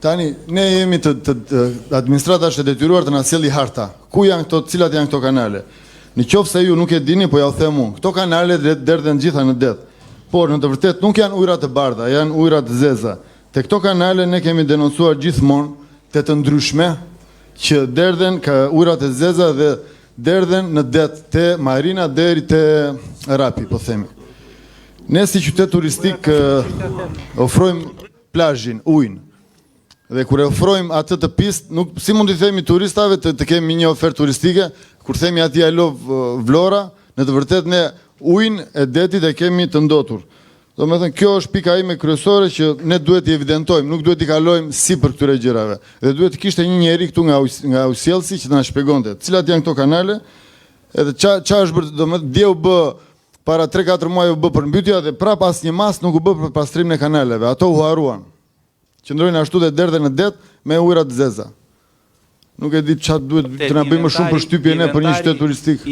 Tani, ne jemi administrata është e detyruar të na sjellë harta. Ku janë këto, cilat janë këto kanale? Në qoftë se ju nuk e dini, po ja u them unë. Këto kanale derdhen gjitha në det. Por në të vërtetë nuk janë ujëra të bardha, janë ujëra të zeza. Te këto kanale ne kemi denoncuar gjithmonë të ndryshme që derdhen ka ujërat e zeza dhe derdhen në det te Marina deri te Rapi, po themi. Ne si qytet turistik ofrojmë plazhin, ujin. Dhe kur e ofrojmë atë të pistë, nuk si mund t'i themi turistave të kemi një ofertë turistike, kur themi atij I love Vlora, në të vërtetë ne ujin e detit e kemi të ndotur. Domethënë kjo është pika ime kryesore që ne duhet I evidentojmë, nuk duhet I kalojmë sipër këtyre gjërave. Dhe duhet të kishte një njeri këtu nga Usjellsi që të na shpjegonte cilat janë këto kanale, edhe ç'a është bërë, domethënë dje u bë para 3-4 muaj u bë përmbytja dhe prap asnjë mas nuk u bë për pastrimin e kanaleve. Ato u harruan. Qëndrojnë ashtu dhe derdhen në det me ujëra të zeza. Nuk e di ç'a duhet të na bëjmë më shumë përshtypje ne për një qytet turistik.